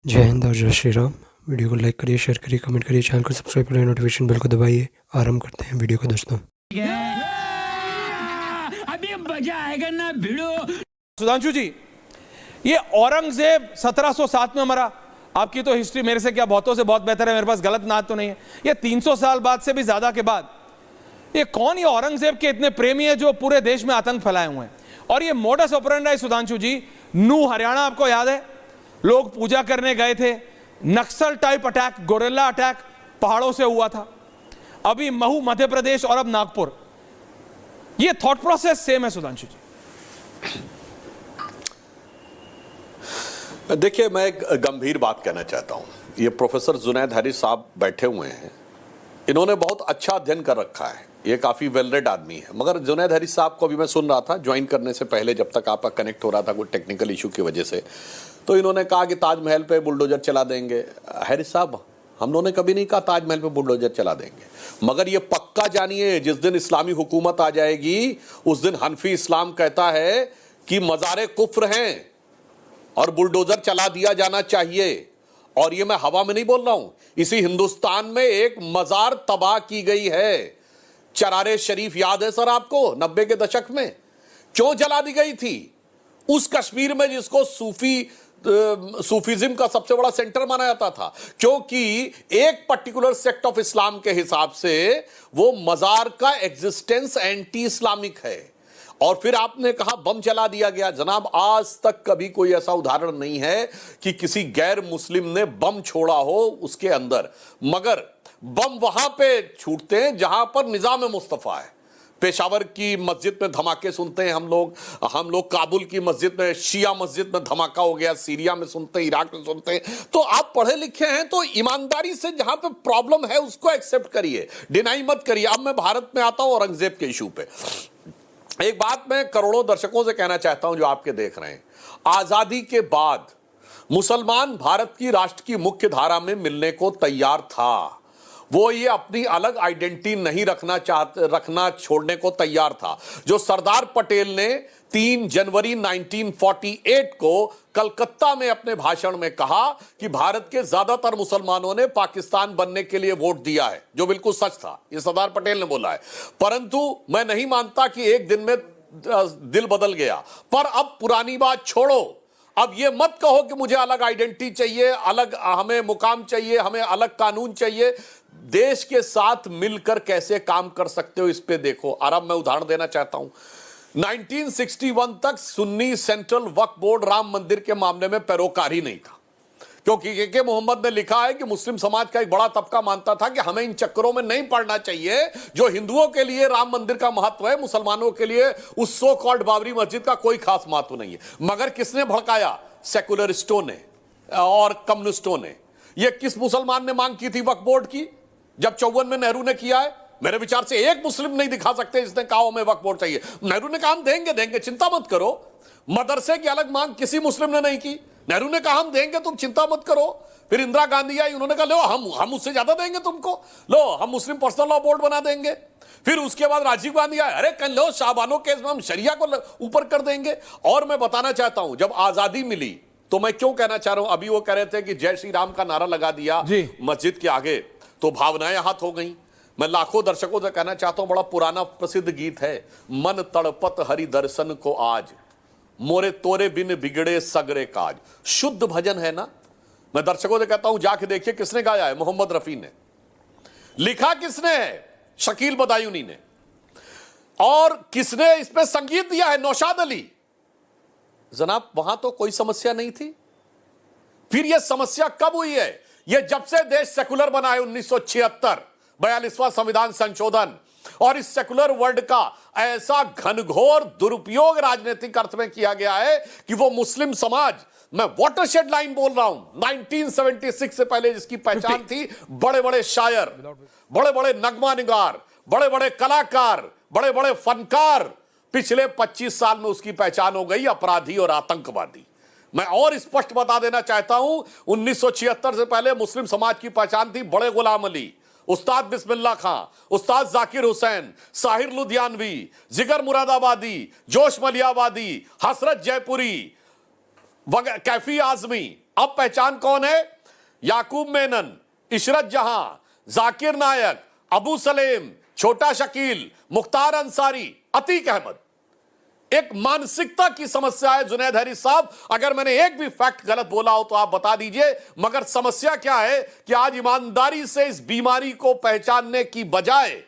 जय हिंद और जय श्री राम। वीडियो को लाइक करिए, शेयर करिए, कमेंट करिए, चैनल को सब्सक्राइब करिए, नोटिफिकेशन बेल को दबाइए। आरंभ करते हैं वीडियो को दोस्तों। अभी मजा आएगा ना भिड़ो। सुधांशु जी, ये औरंगजेब 1707 में मरा। आपकी तो हिस्ट्री मेरे से क्या बहुतों से बहुत बेहतर है, मेरे पास गलत नात तो नहीं है। ये 300 साल बाद से भी ज्यादा के बाद ये कौन ये औरंगजेब के इतने प्रेमी है जो पूरे देश में आतंक फैलाए हुए हैं। और ये मोडस ऑपरेंडी सुधांशु जी, नू हरियाणा आपको याद है, लोग पूजा करने गए थे, नक्सल टाइप अटैक, गोरिल्ला अटैक पहाड़ों से हुआ था। अभी महू मध्य प्रदेश और अब नागपुर। ये थॉट प्रोसेस सेम है सुधांशु जी? देखिए, मैं एक गंभीर बात कहना चाहता हूं। ये प्रोफेसर जुनैद हारिस साहब बैठे हुए हैं, इन्होंने बहुत अच्छा अध्ययन कर रखा है, ये काफी वेल रेड आदमी है। मगर जुनैद हारिस साहब को अभी मैं सुन रहा था ज्वाइन करने से पहले, जब तक आपका कनेक्ट हो रहा था कोई टेक्निकल इशू की वजह से, तो इन्होंने कहा कि ताजमहल पे बुलडोजर चला देंगे। हारिस साहब, हम लोगों ने कभी नहीं कहा ताजमहल पे बुलडोजर चला देंगे, मगर ये पक्का जानिए, जिस दिन इस्लामी हुकूमत आ जाएगी उस दिन हनफी इस्लाम कहता है कि मज़ारे कुफ्र हैं और बुलडोजर चला दिया जाना चाहिए। और ये मैं हवा में नहीं बोल रहा हूं, इसी हिंदुस्तान में एक मजार तबाह की गई है, चरारे शरीफ याद है सर आपको, 90 के दशक में क्यों जला दी गई थी? उस कश्मीर में जिसको सूफीज्म का सबसे बड़ा सेंटर माना जाता था, क्योंकि एक पर्टिकुलर सेक्ट ऑफ इस्लाम के हिसाब से वो मजार का एग्जिस्टेंस एंटी इस्लामिक है। और फिर आपने कहा बम चला दिया गया। जनाब, आज तक कभी कोई ऐसा उदाहरण नहीं है कि किसी गैर मुस्लिम ने बम छोड़ा हो उसके अंदर, मगर बम वहां पे छूटते हैं जहां पर निजाम मुस्तफा है। पेशावर की मस्जिद में धमाके सुनते हैं हम लोग काबुल की मस्जिद में, शिया मस्जिद में धमाका हो गया, सीरिया में सुनते हैं, इराक में सुनते हैं। तो आप पढ़े लिखे हैं तो ईमानदारी से जहां पे प्रॉब्लम है उसको एक्सेप्ट करिए, डिनाई मत करिए। अब मैं भारत में आता हूं औरंगजेब के इशू पे। एक बात मैं करोड़ों दर्शकों से कहना चाहता हूं जो आपके देख रहे हैं, आजादी के बाद मुसलमान भारत की राष्ट्र की मुख्य धारा में मिलने को तैयार था। वो ये अपनी अलग आइडेंटिटी नहीं रखना छोड़ने को तैयार था। जो सरदार पटेल ने 3 जनवरी 1948 को कलकत्ता में अपने भाषण में कहा कि भारत के ज्यादातर मुसलमानों ने पाकिस्तान बनने के लिए वोट दिया है, जो बिल्कुल सच था, ये सरदार पटेल ने बोला है। परंतु मैं नहीं मानता कि एक दिन में दिल बदल गया। पर अब पुरानी बात छोड़ो, अब ये मत कहो कि मुझे अलग आइडेंटिटी चाहिए, अलग हमें मुकाम चाहिए, हमें अलग कानून चाहिए। देश के साथ मिलकर कैसे काम कर सकते हो इस पे देखो। और अब मैं उदाहरण देना चाहता हूं, 1961 तक सुन्नी सेंट्रल वक्फ बोर्ड राम मंदिर के मामले में पैरोकार ही नहीं था, क्योंकि के मोहम्मद ने लिखा है कि मुस्लिम समाज का एक बड़ा तबका मानता था कि हमें इन चक्करों में नहीं पड़ना चाहिए। जो हिंदुओं के लिए राम मंदिर का महत्व है, मुसलमानों के लिए उस सो कॉल्ड बाबरी मस्जिद का कोई खास महत्व नहीं है। मगर किसने भड़काया? सेकुलरिस्टों ने और कम्युनिस्टों ने। यह किस मुसलमान ने मांग की थी वक्फ बोर्ड की? जब 54 में नेहरू ने किया है। मेरे विचार से एक मुस्लिम नहीं दिखा सकते जिसने कहा हमें वक्फ बोर्ड चाहिए। नेहरू ने कहा हम देंगे, चिंता मत करो। मदरसे की अलग मांग किसी मुस्लिम ने नहीं की, नेहरू ने कहा हम देंगे, तुम चिंता मत करो। फिर इंदिरा गांधी आई, उन्होंने कहा लो हम उससे ज्यादा देंगे तुमको, लो हम मुस्लिम पर्सनल लॉ बोर्ड बना देंगे। फिर उसके बाद राजीव गांधी आए, अरे कल लो शाहबानो केस में हम शरिया को ऊपर कर देंगे। और मैं बताना चाहता हूं, जब आजादी मिली तो मैं क्यों कहना चाह रहा हूं, अभी वो कह रहे थे कि जय श्री राम का नारा लगा दिया मस्जिद के आगे तो भावनाएं हाथ हो गई। मैं लाखों दर्शकों से कहना चाहता हूं, बड़ा पुराना प्रसिद्ध गीत है, मन तड़पत हरि दर्शन को आज, मोरे तोरे बिन बिगड़े सगरे काज। शुद्ध भजन है ना। मैं दर्शकों से कहता हूं जाके देखिए किसने गाया है, मोहम्मद रफी ने। लिखा किसने है? शकील बदायूनी ने। और किसने इस पे संगीत दिया है? नौशाद अली। जनाब, वहां तो कोई समस्या नहीं थी। फिर यह समस्या कब हुई है? यह जब से देश सेकुलर बना है, 1976 42वां संविधान संशोधन। और इस सेकुलर वर्ड का ऐसा घनघोर दुरुपयोग राजनीतिक अर्थ में किया गया है कि वो मुस्लिम समाज, मैं वाटरशेड लाइन बोल रहा हूं, 1976 से पहले जिसकी पहचान थी बड़े बड़े शायर, बड़े बड़े नगमा निगार, बड़े बड़े कलाकार, बड़े बड़े फनकार, पिछले 25 साल में उसकी पहचान हो गई अपराधी और आतंकवादी। मैं और स्पष्ट बता देना चाहता हूं, 1976 से पहले मुस्लिम समाज की पहचान थी बड़े गुलाम अली, उस्ताद बिस्मिल्लाह खां, उस्ताद जाकिर हुसैन, साहिर लुधियानवी, जिगर मुरादाबादी, जोश मलियाबादी, हसरत जयपुरी, कैफी आजमी, अब पहचान कौन है? याकूब मेनन, इशरत जहां, जाकिर नायक, अबू सलेम, छोटा शकील, मुख्तार अंसारी, अतीक अहमद। एक मानसिकता की समस्या है जुनैद हैरिस साहब। अगर मैंने एक भी फैक्ट गलत बोला हो तो आप बता दीजिए, मगर समस्या क्या है कि आज ईमानदारी से इस बीमारी को पहचानने की बजाय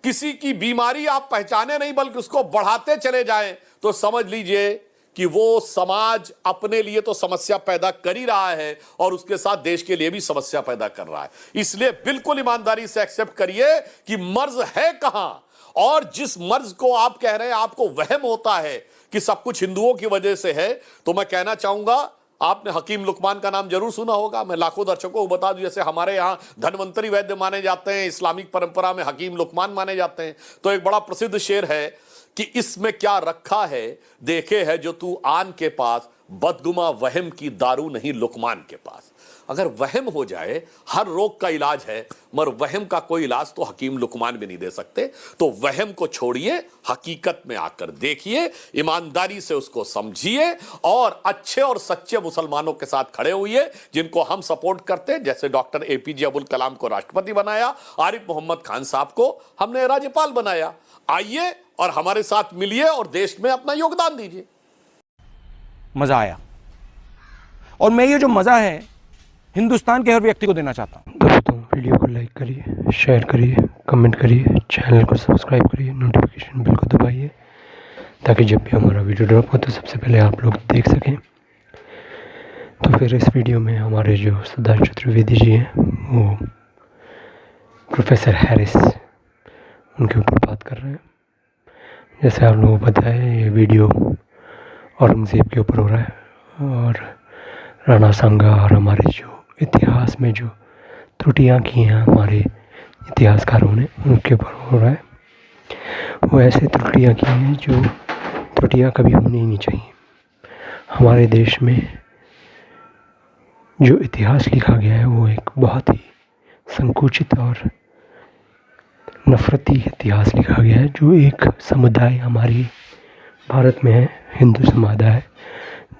किसी की बीमारी आप पहचाने नहीं बल्कि उसको बढ़ाते चले जाएं, तो समझ लीजिए कि वो समाज अपने लिए तो समस्या पैदा कर ही रहा है और उसके साथ देश के लिए भी समस्या पैदा कर रहा है। इसलिए बिल्कुल ईमानदारी से एक्सेप्ट करिए कि मर्ज है कहां, और जिस मर्ज को आप कह रहे हैं आपको वहम होता है कि सब कुछ हिंदुओं की वजह से है, तो मैं कहना चाहूंगा, आपने हकीम लुकमान का नाम जरूर सुना होगा। मैं लाखों दर्शकों को बता दूं, जैसे हमारे यहां धन्वंतरी वैद्य माने जाते हैं, इस्लामिक परंपरा में हकीम लुकमान माने जाते हैं। तो एक बड़ा प्रसिद्ध शेर है कि इसमें क्या रखा है देखे है जो तू आन के पास, बदगुमा वहम की दारू नहीं लुकमान के पास। अगर वहम हो जाए, हर रोग का इलाज है, मगर वहम का कोई इलाज तो हकीम लुकमान भी नहीं दे सकते। तो वहम को छोड़िए, हकीकत में आकर देखिए, ईमानदारी से उसको समझिए और अच्छे और सच्चे मुसलमानों के साथ खड़े हुए जिनको हम सपोर्ट करते हैं। जैसे डॉक्टर एपीजे अब्दुल कलाम को राष्ट्रपति बनाया, आरिफ मोहम्मद खान साहब को हमने राज्यपाल बनाया। आइए और हमारे साथ मिलिए और देश में अपना योगदान दीजिए। मजा आया, और मैं ये जो मजा है हिंदुस्तान के हर व्यक्ति को देना चाहता हूँ। दोस्तों वीडियो को लाइक करिए, शेयर करिए, कमेंट करिए, चैनल को सब्सक्राइब करिए, नोटिफिकेशन बेल को दबाइए ताकि जब भी हमारा वीडियो ड्रॉप हो तो सबसे पहले आप लोग देख सकें। तो फिर इस वीडियो में हमारे जो सिद्धार्थ चतुर्वेदी जी हैं वो प्रोफेसर हैरिस उनके ऊपर बात कर रहे हैं। जैसे आप लोगों को पता है ये वीडियो औरंगज़ेब के ऊपर हो रहा है और राणा सांगा और हमारे जो इतिहास में जो त्रुटियां की हैं हमारे इतिहासकारों ने उनके ऊपर हो रहा है। वो ऐसे त्रुटियां की हैं जो त्रुटियां कभी होनी ही नहीं चाहिए। हमारे देश में जो इतिहास लिखा गया है वो एक बहुत ही संकुचित और नफरती इतिहास लिखा गया है। जो एक समुदाय हमारी भारत में है, हिंदू समुदाय,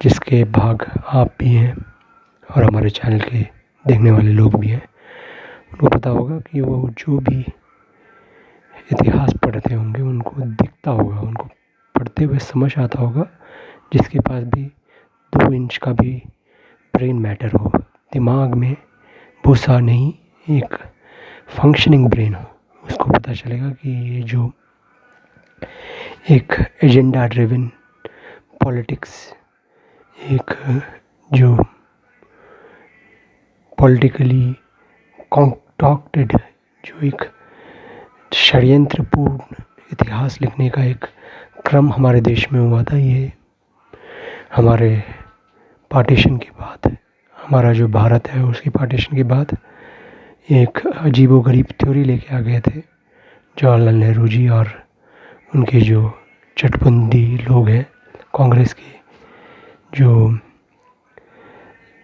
जिसके भाग आप भी हैं और हमारे चैनल के देखने वाले लोग भी हैं, उनको पता होगा कि वो जो भी इतिहास पढ़ते होंगे उनको दिखता होगा, उनको पढ़ते हुए समझ आता होगा, जिसके पास भी 2 इंच का भी ब्रेन मैटर हो, दिमाग में भूसा नहीं, एक फंक्शनिंग ब्रेन हो, उसको पता चलेगा कि ये जो एक एजेंडा ड्रिवन पॉलिटिक्स, एक जो पॉलिटिकली कॉन्टॉक्टेड, जो एक षड्यंत्रपूर्ण इतिहास लिखने का एक क्रम हमारे देश में हुआ था, ये हमारे पार्टीशन के बाद, हमारा जो भारत है उसकी पार्टीशन के बाद एक अजीबोगरीब थ्योरी लेके आ गए थे जवाहरलाल नेहरू जी और उनके जो चटबंदी लोग हैं कांग्रेस के, जो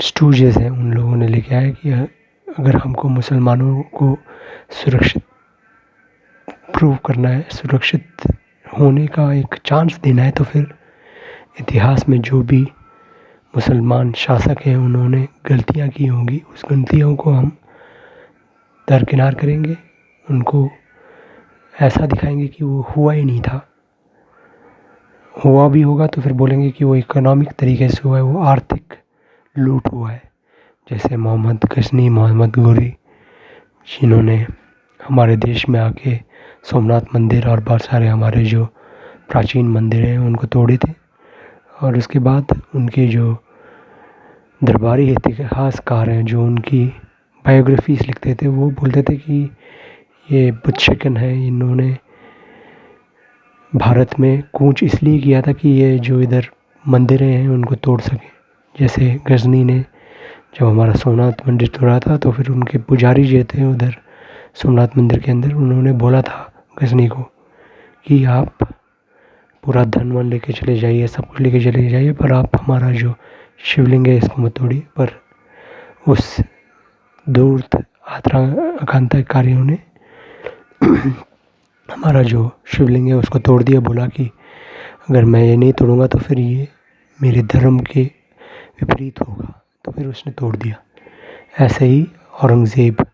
स्टूजेस हैं, उन लोगों ने लेके आया कि अगर हमको मुसलमानों को सुरक्षित प्रूव करना है, सुरक्षित होने का एक चांस देना है, तो फिर इतिहास में जो भी मुसलमान शासक हैं उन्होंने गलतियां की होंगी, उस गलतियों को हम दरकिनार करेंगे, उनको ऐसा दिखाएंगे कि वो हुआ ही नहीं था। हुआ भी होगा तो फिर बोलेंगे कि वो इकोनॉमिक तरीके से हुआ है, वो आर्थिक लूट हुआ है। जैसे मोहम्मद गजनी, मोहम्मद गोरी, जिन्होंने हमारे देश में आके सोमनाथ मंदिर और बहुत सारे हमारे जो प्राचीन मंदिर हैं उनको तोड़े थे, और उसके बाद उनके जो दरबारी इतिहासकार हैं जो उनकी बायोग्राफीज लिखते थे वो बोलते थे कि ये बुतशकन है, इन्होंने भारत में कूच इसलिए किया था कि ये जो इधर मंदिरें हैं उनको तोड़ सके। जैसे गजनी ने जब हमारा सोमनाथ मंदिर तोड़ा था तो फिर उनके पुजारी जो थे उधर सोमनाथ मंदिर के अंदर, उन्होंने बोला था गजनी को कि आप पूरा धन वन लेके चले जाइए, सब कुछ लेके चले जाइए, पर आप हमारा जो शिवलिंग है इसको मत तोड़िए। पर उस दूर आकांक्षाकारियों ने हमारा जो शिवलिंग है उसको तोड़ दिया, बोला कि अगर मैं ये नहीं तोड़ूंगा तो फिर ये मेरे धर्म के विपरीत होगा। तो फिर उसने तोड़ दिया। ऐसे ही औरंगज़ेब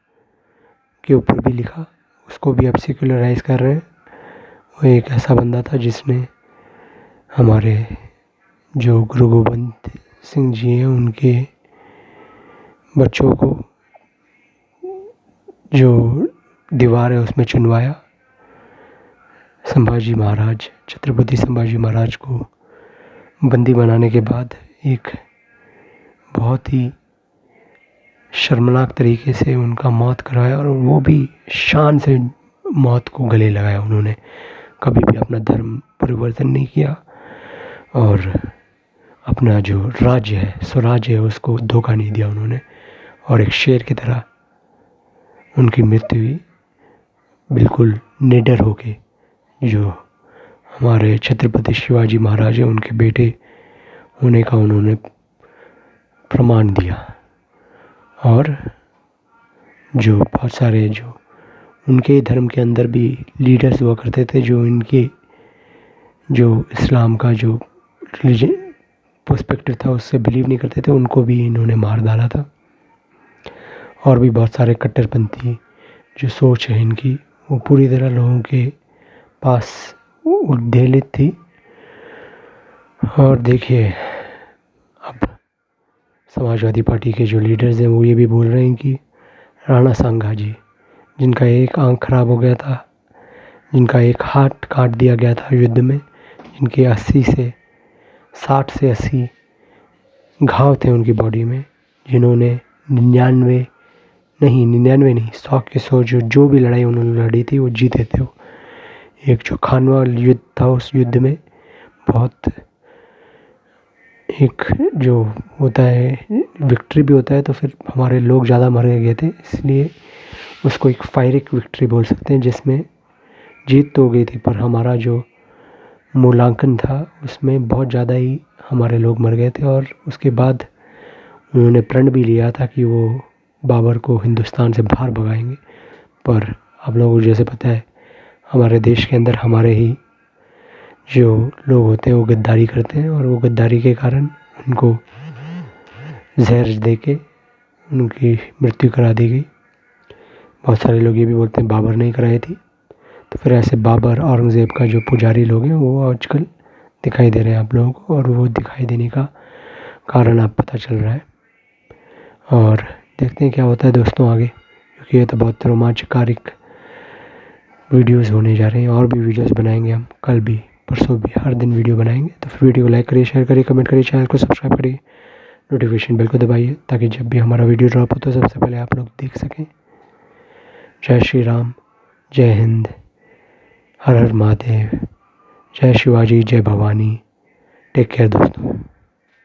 के ऊपर भी लिखा, उसको भी अब सेकुलराइज़ कर रहे हैं। वो एक ऐसा बंदा था जिसने हमारे जो गुरु गोबिंद सिंह जी हैं उनके बच्चों को जो दीवार है उसमें चुनवाया। संभाजी महाराज, छत्रपति संभाजी महाराज को बंदी बनाने के बाद एक बहुत ही शर्मनाक तरीके से उनका मौत कराया, और वो भी शान से मौत को गले लगाया। उन्होंने कभी भी अपना धर्म परिवर्तन नहीं किया और अपना जो राज्य है, स्वराज्य है, उसको धोखा नहीं दिया उन्होंने, और एक शेर की तरह उनकी मृत्यु हुई, बिल्कुल निडर होके। जो हमारे छत्रपति शिवाजी महाराज हैं उनके बेटे होने का उन्होंने प्रमाण दिया। और जो बहुत सारे जो उनके धर्म के अंदर भी लीडर्स हुआ करते थे जो इनके जो इस्लाम का जो रिलीजन पर्सपेक्टिव था उससे बिलीव नहीं करते थे, उनको भी इन्होंने मार डाला था। और भी बहुत सारे कट्टरपंथी जो सोच है इनकी वो पूरी तरह लोगों के पास उद्वेलित थी। और देखिए अब समाजवादी पार्टी के जो लीडर्स हैं वो ये भी बोल रहे हैं कि राणा सांगा जी, जिनका एक आंख खराब हो गया था, जिनका एक हाथ काट दिया गया था युद्ध में, जिनके 60 से 80 घाव थे उनकी बॉडी में, जिन्होंने 99 नहीं 100 के 100 जो भी लड़ाई उन्होंने लड़ी थी वो जीते थे। वो एक जो खानवा युद्ध था, उस युद्ध में बहुत एक जो होता है विक्ट्री भी होता है, तो फिर हमारे लोग ज़्यादा मर गए थे, इसलिए उसको एक फायरिक विक्ट्री बोल सकते हैं, जिसमें जीत तो हो गई थी पर हमारा जो मूल्यांकन था उसमें बहुत ज़्यादा ही हमारे लोग मर गए थे। और उसके बाद उन्होंने प्रण भी लिया था कि वो बाबर को हिंदुस्तान से बाहर भगाएंगे, पर आप लोगों को जैसे पता है हमारे देश के अंदर हमारे ही जो लोग होते हैं वो गद्दारी करते हैं, और वो गद्दारी के कारण उनको जहर दे के उनकी मृत्यु करा दी गई। बहुत सारे लोग ये भी बोलते हैं बाबर नहीं कराई थी। तो फिर ऐसे बाबर, औरंगज़ेब का जो पुजारी लोग हैं वो आजकल दिखाई दे रहे हैं आप लोगों को, और वो दिखाई देने का कारण अब पता चल रहा है। और देखते हैं क्या होता है दोस्तों आगे, क्योंकि ये तो बहुत रोमांचकारिक वीडियोस होने जा रहे हैं। और भी वीडियोस बनाएंगे हम, कल भी परसों भी, हर दिन वीडियो बनाएंगे। तो फिर वीडियो को लाइक करिए, शेयर करिए, कमेंट करिए, चैनल को सब्सक्राइब करिए, नोटिफिकेशन बेल को दबाइए ताकि जब भी हमारा वीडियो ड्रॉप हो तो सबसे पहले आप लोग देख सकें। जय श्री राम, जय हिंद, हर हर महादेव, जय शिवाजी, जय भवानी। टेक केयर दोस्तों।